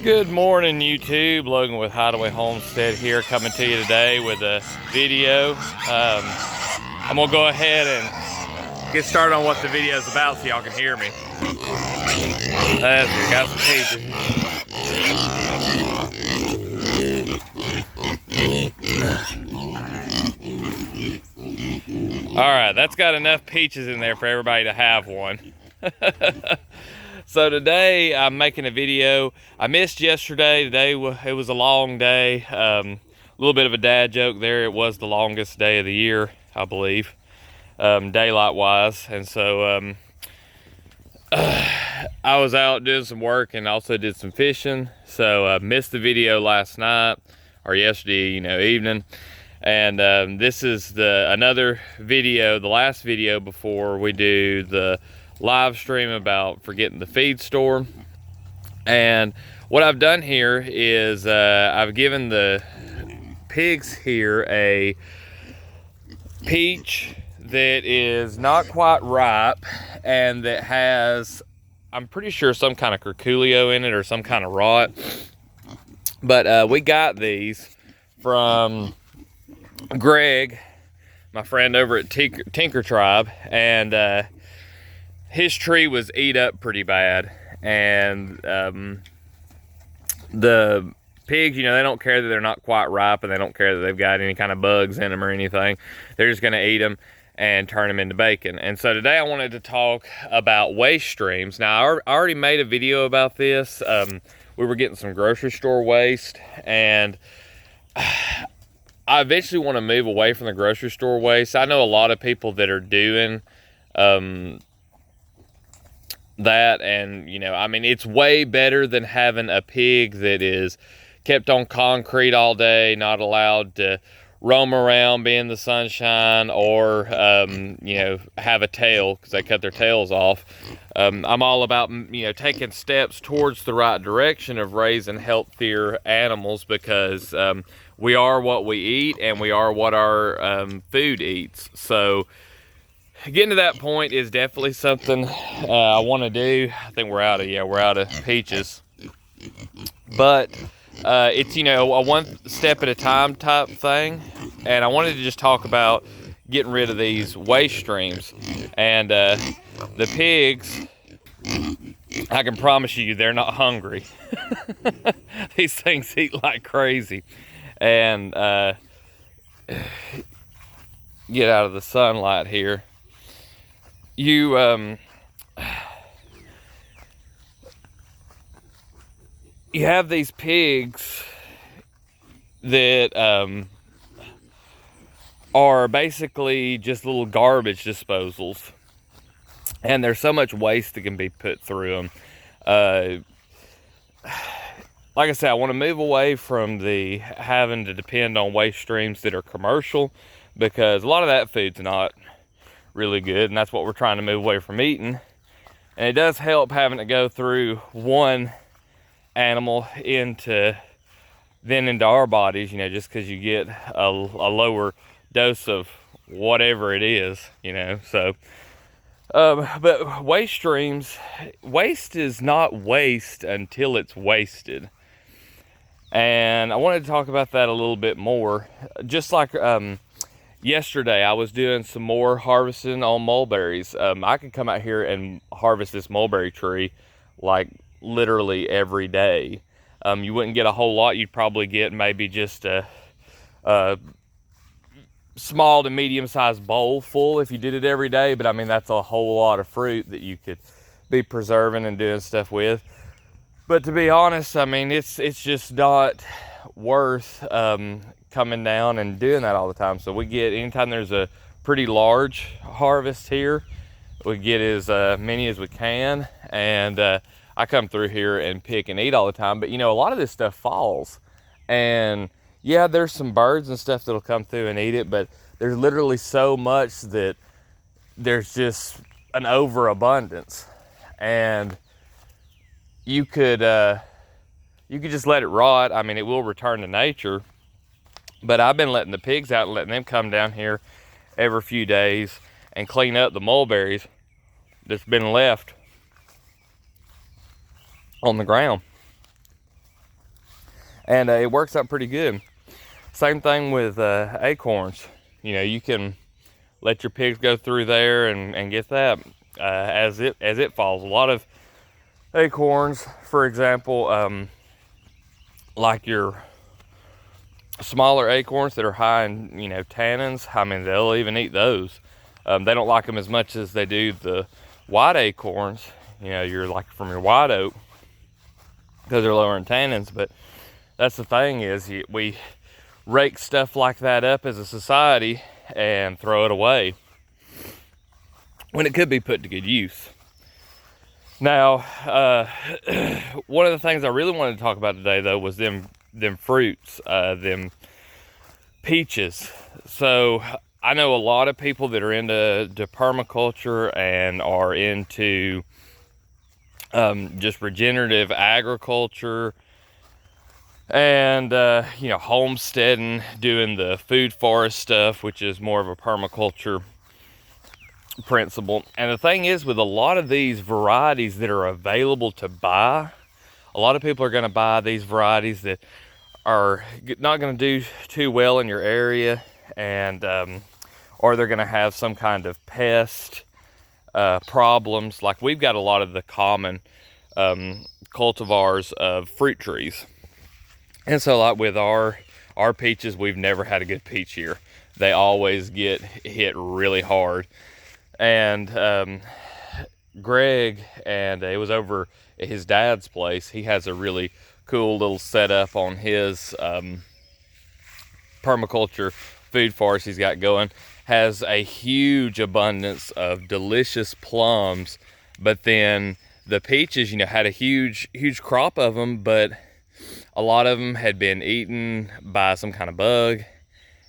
Good morning, YouTube. Logan with Hideaway Homestead here, coming to you today with a video. I'm gonna go ahead and get started on what the video is about so y'all can hear me. Got some peaches. Alright, that's got enough peaches in there for everybody to have one. So today I'm making a video. I missed yesterday. Today it was a long day. A little bit of a dad joke there. It was the longest day of the year, I believe, daylight wise. And so I was out doing some work and also did some fishing. So I missed the video last night or yesterday, evening. And this is another video, the last video before we do the live stream about forgetting the feed store. And what I've done here is I've given the pigs here a peach that is not quite ripe and that has, I'm pretty sure, some kind of curculio in it or some kind of rot. But we got these from Greg, my friend over at Tinker Tribe, and his tree was eat up pretty bad. And the pigs, they don't care that they're not quite ripe, and they don't care that they've got any kind of bugs in them or anything. They're just going to eat them and turn them into bacon. And so today I wanted to talk about waste streams. Now, I already made a video about this. We were getting some grocery store waste, and I eventually want to move away from the grocery store waste. I know a lot of people that are doing that, and it's way better than having a pig that is kept on concrete all day, not allowed to roam around, be in the sunshine, or have a tail because they cut their tails off. I'm all about taking steps towards the right direction of raising healthier animals, because we are what we eat and we are what our food eats. So getting to that point is definitely something I want to do. I think we're out of peaches, but it's a one step at a time type thing. And I wanted to just talk about getting rid of these waste streams. And the pigs, I can promise you, they're not hungry. These things eat like crazy. And get out of the sunlight here. You have these pigs that are basically just little garbage disposals, and there's so much waste that can be put through them. Like I said, I want to move away from the having to depend on waste streams that are commercial, because a lot of that food's not really good, and that's what we're trying to move away from eating. And it does help having to go through one animal into our bodies, just because you get a lower dose of whatever it is, so but waste streams, waste is not waste until it's wasted. And I wanted to talk about that a little bit more. Just like yesterday, I was doing some more harvesting on mulberries. I could come out here and harvest this mulberry tree like literally every day. You wouldn't get a whole lot. You'd probably get maybe just a small to medium-sized bowl full if you did it every day. But that's a whole lot of fruit that you could be preserving and doing stuff with. But to be honest, it's just not worth coming down and doing that all the time. So we get, anytime there's a pretty large harvest here, we get as many as we can. And I come through here and pick and eat all the time. But a lot of this stuff falls, and yeah, there's some birds and stuff that'll come through and eat it, but there's literally so much that there's just an overabundance. And you could just let it rot. It will return to nature. But I've been letting the pigs out and letting them come down here every few days and clean up the mulberries that's been left on the ground. and it works out pretty good. Same thing with acorns. You know, you can let your pigs go through there and get that as it falls. A lot of acorns, for example, like your smaller acorns that are high in, you know, tannins, I mean, they'll even eat those. They don't like them as much as they do the white acorns, you know, you're like from your white oak, because they're lower in tannins. But that's the thing, is we rake stuff like that up as a society and throw it away when it could be put to good use. Now, one of the things I really wanted to talk about today, though, was them fruits, them peaches. So I know a lot of people that are into permaculture and are into just regenerative agriculture and you know, homesteading, doing the food forest stuff, which is more of a permaculture principle. And the thing is, with a lot of these varieties that are available to buy, a lot of people are going to buy these varieties that are not going to do too well in your area, and or they're going to have some kind of pest problems. Like, we've got a lot of the common cultivars of fruit trees, and so like with our peaches, we've never had a good peach year. They always get hit really hard. And Greg, and it was over at his dad's place, he has a really cool little setup on his permaculture food forest he's got going. Has a huge abundance of delicious plums, but then the peaches, you know, had a huge crop of them, but a lot of them had been eaten by some kind of bug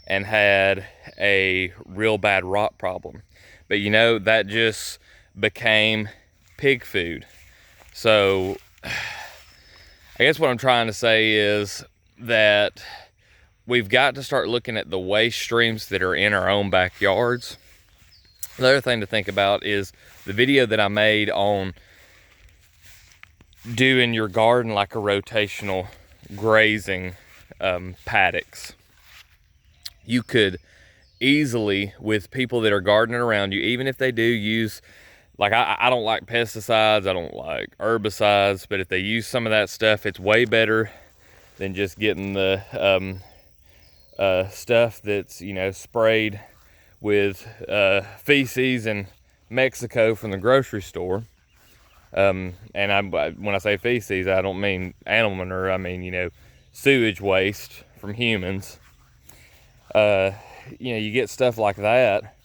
and had a real bad rot problem. But you know, that just became pig food. So I guess what I'm trying to say is that we've got to start looking at the waste streams that are in our own backyards. The other thing to think about is the video that I made on doing your garden like a rotational grazing paddocks. You could easily, with people that are gardening around you, even if they do use, like I don't like pesticides, I don't like herbicides, but if they use some of that stuff, it's way better than just getting the stuff that's, you know, sprayed with feces in Mexico from the grocery store. And when I say feces, I don't mean animal manure, I mean, you know, sewage waste from humans. You know, you get stuff like that,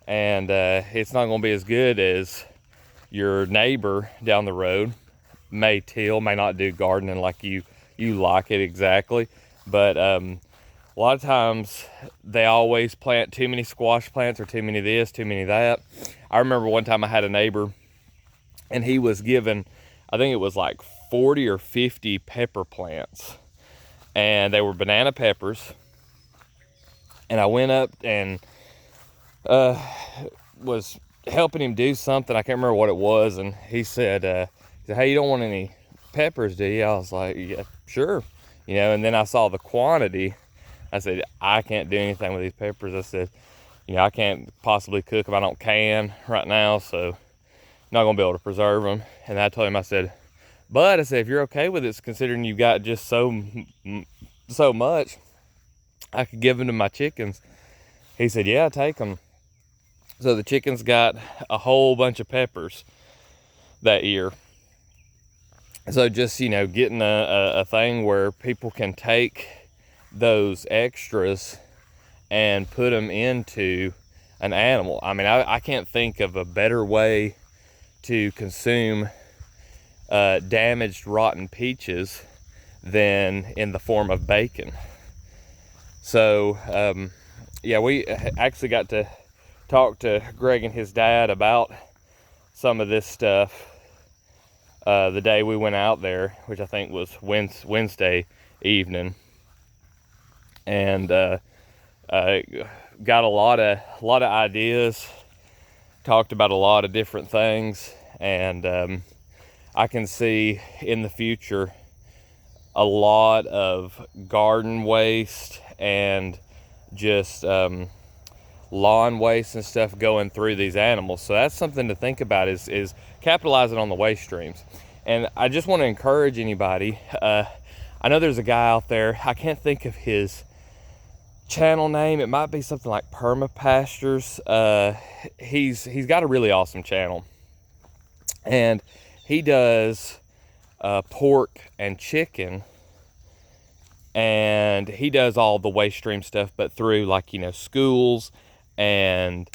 and it's not going to be as good as your neighbor down the road. May not do gardening like you like it exactly, but a lot of times they always plant too many squash plants, or too many of this, too many of that. I remember one time I had a neighbor, and he was given, I think it was like 40 or 50 pepper plants, and they were banana peppers. And I went up and was helping him do something. I can't remember what it was. And he said, hey, you don't want any peppers, do you? I was like, yeah, sure. You know, and then I saw the quantity. I said, I can't do anything with these peppers. I said, you know, I can't possibly cook them. I don't can right now, so I'm not going to be able to preserve them. And I told him, I said, but I said, if you're okay with it, considering you got just so much, I could give them to my chickens. He said, yeah, take them. So the chickens got a whole bunch of peppers that year. So just, you know, getting a thing where people can take those extras and put them into an animal. I mean, I can't think of a better way to consume damaged, rotten peaches than in the form of bacon. So, yeah, we actually got to talk to Greg and his dad about some of this stuff the day we went out there, which I think was Wednesday evening, and got a lot of ideas, talked about a lot of different things, and I can see in the future a lot of garden waste and just lawn waste and stuff going through these animals. So that's something to think about, is capitalizing on the waste streams. And I just want to encourage anybody. I know there's a guy out there, I can't think of his channel name. It might be something like Permapastures. He's got a really awesome channel, and he does pork and chicken, and he does all the waste stream stuff, but through, like, you know, schools and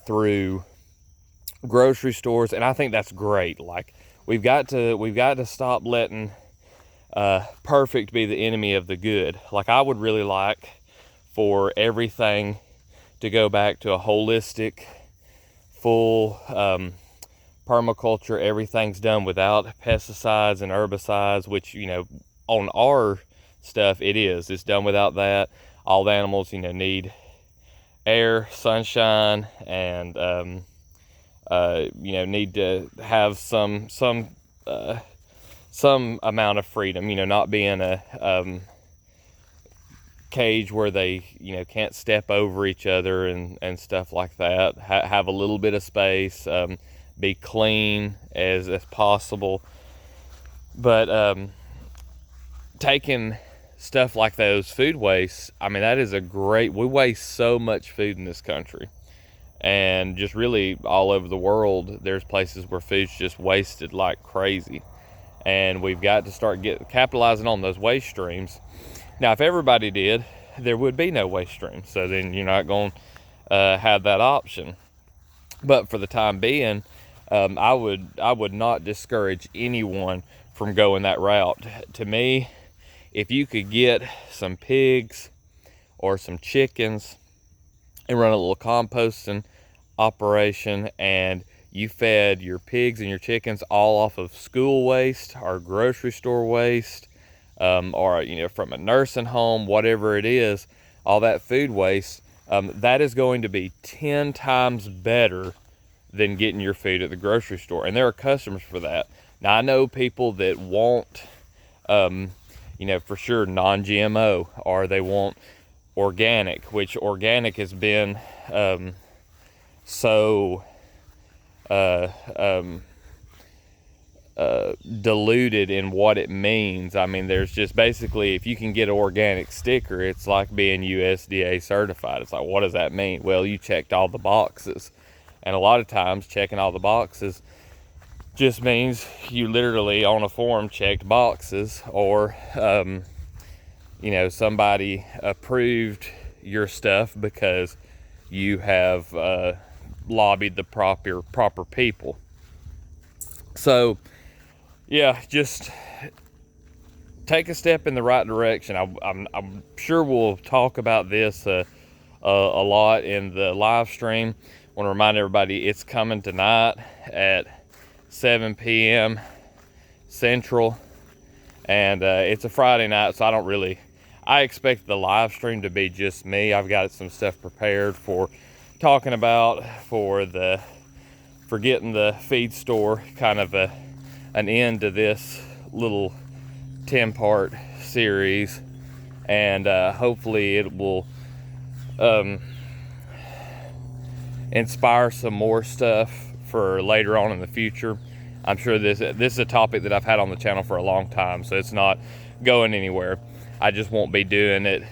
through grocery stores. And I think that's great. Like, we've got to stop letting perfect be the enemy of the good. Like, I would really like for everything to go back to a holistic, full permaculture. Everything's done without pesticides and herbicides, which, you know, on our stuff it's done without that. All the animals, you know, need air, sunshine, and you know, need to have some amount of freedom, you know, not being a cage where they, you know, can't step over each other and stuff like that. Have a little bit of space, be clean as possible. But taking stuff like those food wastes, I mean, that is we waste so much food in this country, and just really all over the world. There's places where food's just wasted like crazy, and we've got to start capitalizing on those waste streams. Now, if everybody did, there would be no waste stream, so then you're not going to have that option. But for the time being, I would not discourage anyone from going that route. To me, if you could get some pigs or some chickens and run a little composting operation, and you fed your pigs and your chickens all off of school waste or grocery store waste, or, you know, from a nursing home, whatever it is, all that food waste, that is going to be 10 times better than getting your food at the grocery store. And there are customers for that. Now, I know people that want, you know, for sure non-GMO, or they want organic, which organic has been so diluted in what it means. I mean, there's just basically, if you can get an organic sticker, it's like being USDA certified. It's like, what does that mean? Well, you checked all the boxes. And a lot of times checking all the boxes just means you literally on a form checked boxes, or you know, somebody approved your stuff because you have lobbied the proper people. So yeah, just take a step in the right direction. I'm sure we'll talk about this a lot in the live stream. I want to remind everybody it's coming tonight at 7 p.m. Central, and it's a Friday night, so I expect the live stream to be just me. I've got some stuff prepared for talking about for getting the feed store kind of an end to this little 10-part series, and hopefully it will inspire some more stuff for later on in the future. I'm sure this is a topic that I've had on the channel for a long time, so it's not going anywhere. I just won't be doing it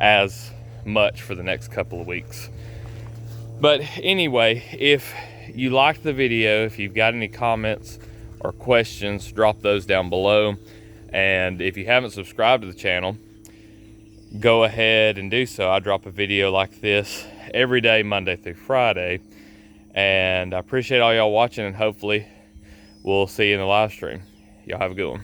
as much for the next couple of weeks. But anyway, if you liked the video, if you've got any comments or questions, drop those down below. And if you haven't subscribed to the channel, go ahead and do so. I drop a video like this every day, Monday through Friday. And I appreciate all y'all watching, and hopefully we'll see you in the live stream. Y'all have a good one.